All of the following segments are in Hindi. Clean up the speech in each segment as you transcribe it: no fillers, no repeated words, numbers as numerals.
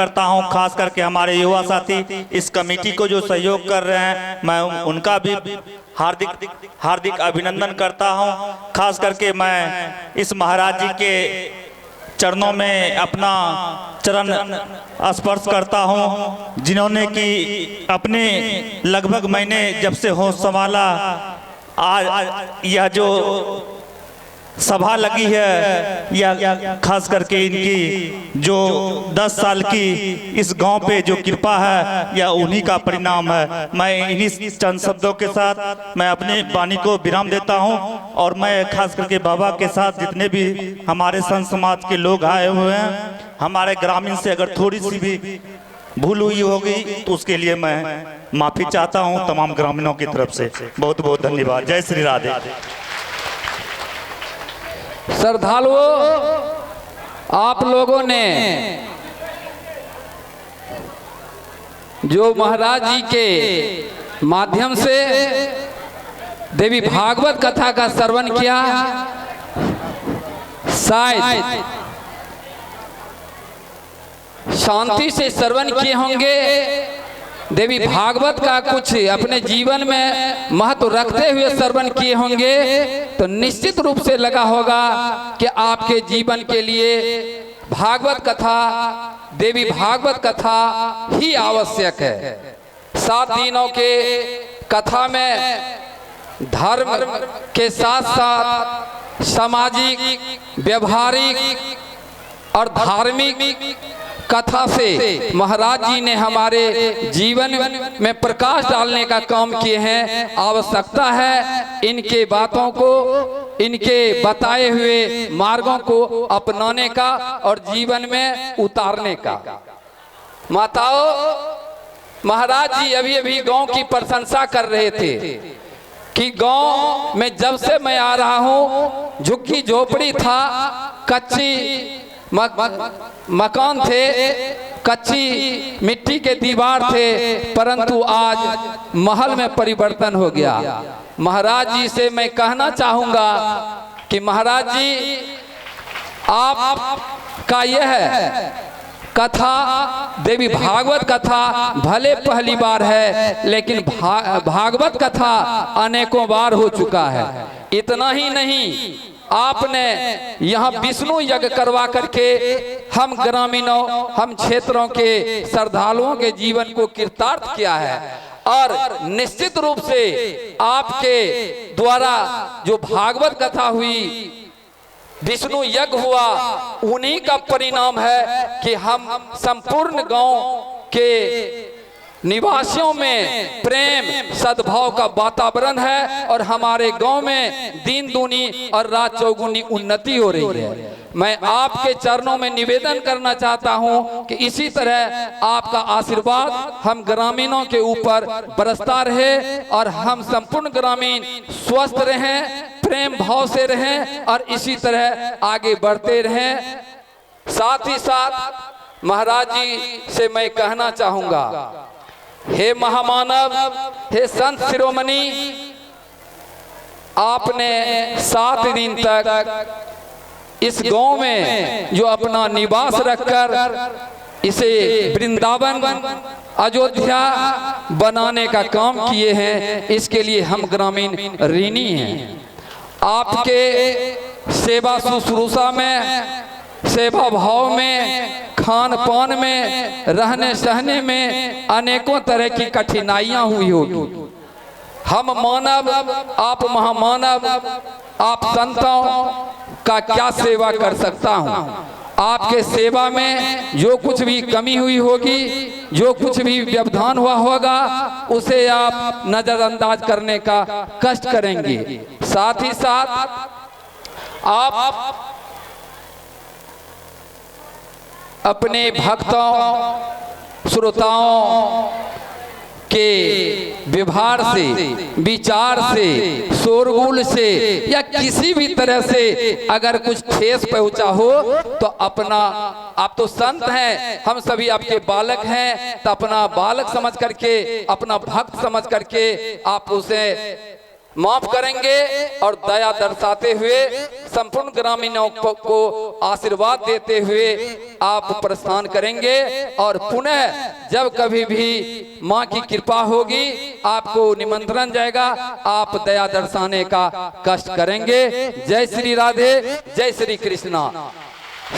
करता हूं, खास करके हमारे युवा साथी इस कमेटी को जो सहयोग कर रहे हैं, मैं उनका भी हार्दिक अभिनंदन करता हूं। खास करके मैं इस महाराज जी के चरणों में अपना चरण स्पर्श करता हूं, जिन्होंने कि अपने लगभग मैंने जब से होश संभाला, आज यह जो सभा लगी है, यह खास करके इनकी जो 10 साल की इस गांव पे जो कृपा है, यह उन्हीं का परिणाम है। मैं इन्हीं चंद शब्दों के साथ मैं अपने वाणी को विराम देता हूं और मैं खास करके बाबा के साथ जितने भी हमारे संत समाज के लोग आए हुए हैं, हमारे ग्रामीण से अगर थोड़ी सी भी भूल हुई होगी तो उसके लिए मैं माफी चाहता हूं तमाम ग्रामीणों की तरफ से। बहुत बहुत धन्यवाद। जय श्री राधे। श्रद्धालुओं, आप लोगों ने जो महाराज जी के माध्यम से देवी भागवत कथा का श्रवण किया, शायद शांति से श्रवण किए होंगे, देवी भागवत का कुछ अपने जीवन में महत्व रखते हुए श्रवण किए होंगे, तो निश्चित रूप से लगा होगा कि आपके जीवन के लिए भागवत कथा, देवी भागवत कथा ही आवश्यक है। 7 दिनों के कथा में धर्म के साथ साथ सामाजिक, व्यवहारिक और धार्मिक कथा से महाराज जी ने हमारे जीवन में प्रकाश डालने का काम किए हैं। आवश्यकता है इनके बातों को, इनके बताए हुए मार्गों को अपनाने का और जीवन में उतारने का। माताओं, महाराज जी अभी अभी गांव की प्रशंसा कर रहे थे कि गांव में जब से मैं आ रहा हूं, झुग्गी झोपड़ी था, कच्ची मकान थे, कच्ची मिट्टी के दीवार थे, परंतु आज महल में परिवर्तन हो गया। महाराज जी से मैं कहना चाहूंगा कि महाराज जी, आपका यह कथा, देवी भागवत कथा भले पहली बार है, लेकिन भागवत कथा अनेकों बार हो चुका है। इतना ही नहीं, आपने यहाँ विष्णु यज्ञ करवा करके हम ग्रामीणों, हम क्षेत्रों के श्रद्धालुओं के जीवन को कृतार्थ किया है। और निश्चित रूप से आपके द्वारा जो भागवत कथा हुई, विष्णु यज्ञ हुआ, उन्हीं का परिणाम है कि हम संपूर्ण गांव के निवासियों में प्रेम सद्भाव का वातावरण है और हमारे गांव में दिन दूनी और रात चौगुनी उन्नति हो रही है। मैं आपके चरणों में निवेदन करना चाहता हूं कि इसी तरह आपका आशीर्वाद हम ग्रामीणों के ऊपर बरसता रहे और हम संपूर्ण ग्रामीण स्वस्थ रहें, प्रेम भाव से रहें और इसी तरह आगे बढ़ते रहें। साथ ही साथ महाराज जी से मैं कहना चाहूंगा, हे महामानव, हे संत शिरोमणि, आपने 7 दिन तक इस गांव में जो अपना निवास रखकर इसे वृंदावन, अयोध्या बनाने का काम किए हैं, इसके लिए हम ग्रामीण ऋणी हैं। आपके सेवा शुश्रूषा में, सेवा भाव में, खान पान में, रहने सहने में अनेकों तरह की कठिनाइयां हुई होगी। हम मानव, आप महामानव, आप संतों का क्या सेवा कर सकता हूं। आपके सेवा में जो कुछ भी कमी हुई होगी, जो कुछ भी व्यवधान हुआ होगा, उसे आप नजरअंदाज करने का कष्ट करेंगे। साथ ही साथ आप अपने भक्तों, श्रोताओं के व्यवहार से, विचार से, शोरगुल से या किसी भी तरह से अगर कुछ ठेस पहुंचा हो तो अपना, आप तो संत हैं, हम सभी आपके बालक हैं, तो अपना बालक समझ करके, अपना भक्त समझ करके आप उसे माफ करेंगे और दया दर्शाते हुए संपूर्ण ग्रामीणों को आशीर्वाद देते हुए आप प्रस्थान करेंगे। और पुनः जब कभी भी माँ की कृपा होगी आपको निमंत्रण जाएगा, आप दया दर्शाने का कष्ट करेंगे। जय श्री राधे, जय श्री कृष्णा।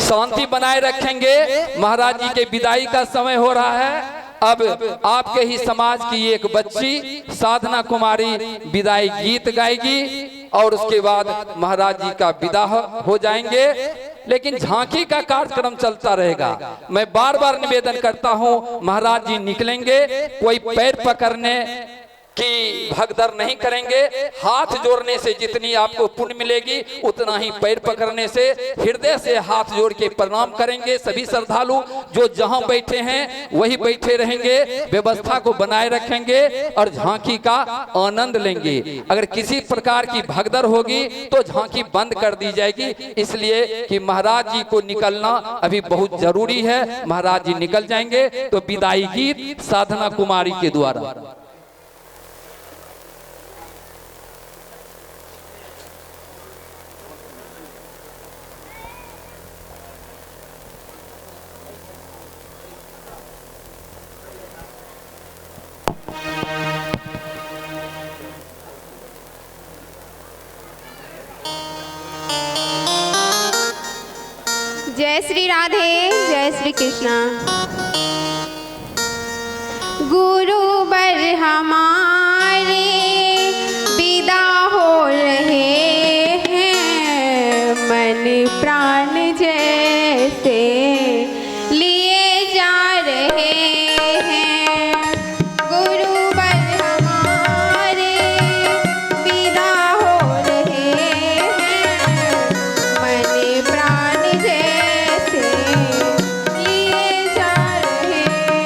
शांति बनाए रखेंगे। महाराज जी के विदाई का समय हो रहा है। अब आपके ही समाज की एक बच्ची साधना कुमारी विदाई गीत गाएगी और उसके बाद महाराज जी का विदा हो जाएंगे। लेकिन झांकी का कार्यक्रम चलता रहेगा। मैं बार बार निवेदन करता हूं, महाराज जी निकलेंगे, कोई पैर पकड़ने कि भगदड़ नहीं करेंगे। हाथ जोड़ने से जितनी आपको पुण्य मिलेगी उतना ही पैर पकड़ने से, हृदय से हाथ जोड़ के प्रणाम करेंगे। सभी श्रद्धालु जो जहां बैठे हैं वही बैठे रहेंगे, व्यवस्था को बनाए रखेंगे और झांकी का आनंद लेंगे। अगर किसी प्रकार की भगदड़ होगी तो झांकी बंद कर दी जाएगी, इसलिए कि महाराज जी को निकलना अभी बहुत जरूरी है। महाराज जी निकल जाएंगे तो विदाई गीत साधना कुमारी के द्वारा। जय श्री राधे, जय श्री कृष्णा। गुरु बर हमारे विदा हो रहे हैं, मन प्राण जैसे लिए जा रहे हैं। गुरु बर हमारे विदा हो रहे हैं, मन प्राण जैसे लिए जा रहे हैं।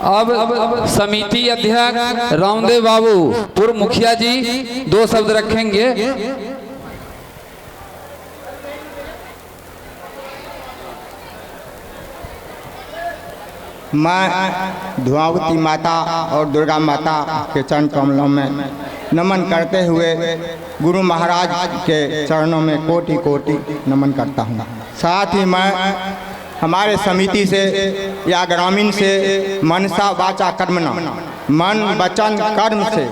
अब समिति अध्यक्ष रामदेव बाबू पूर्व मुखिया जी 2 शब्द रखेंगे। मैं धुआवती माता और दुर्गा माता के चरण कमलों में नमन करते हुए गुरु महाराज के चरणों में कोटि कोटि नमन करता हूँ। साथ ही मैं हमारे समिति से या ग्रामीण से मनसा वाचा कर्मणा, मन वचन कर्म से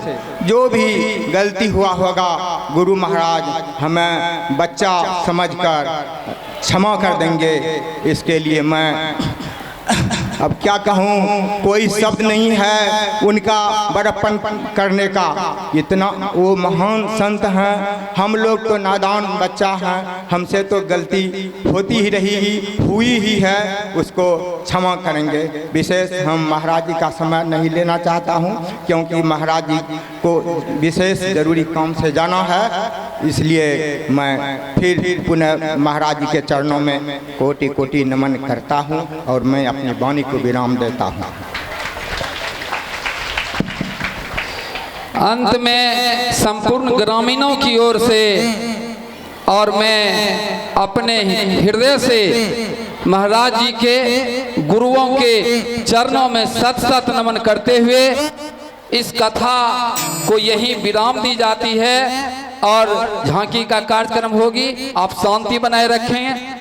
जो भी गलती हुआ होगा गुरु महाराज हमें बच्चा समझकर क्षमा कर देंगे। इसके लिए मैं अब क्या कहूँ, कोई शब्द नहीं है उनका बड़प्पन करने का। इतना वो महान संत हैं, हम लोग तो नादान बच्चा हैं, हमसे तो गलती होती ही रही हुई ही है, उसको क्षमा करेंगे। विशेष हम महाराज जी का समय नहीं लेना चाहता हूँ क्योंकि महाराज जी को विशेष जरूरी काम से जाना है, इसलिए मैं फिर पुनः महाराज जी के चरणों में कोटि कोटि नमन करता हूँ और मैं अपनी वाणी को विराम देता हूँ। अंत में संपूर्ण ग्रामीणों की ओर से और मैं अपने हृदय से महाराज जी के गुरुओं के चरणों में सत सत नमन करते हुए इस कथा को यही विराम दी जाती है और झांकी का कार्यक्रम होगी। आप शांति बनाए रखें।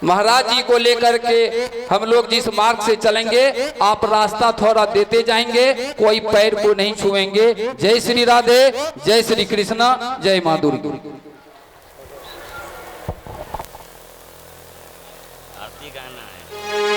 महाराज जी को लेकर के हम लोग जिस मार्ग से चलेंगे आप रास्ता थोड़ा देते जाएंगे, कोई पैर को नहीं छुएंगे। जय श्री राधे, जय श्री कृष्णा, जय माँ दुर्गा। आरती गाना है।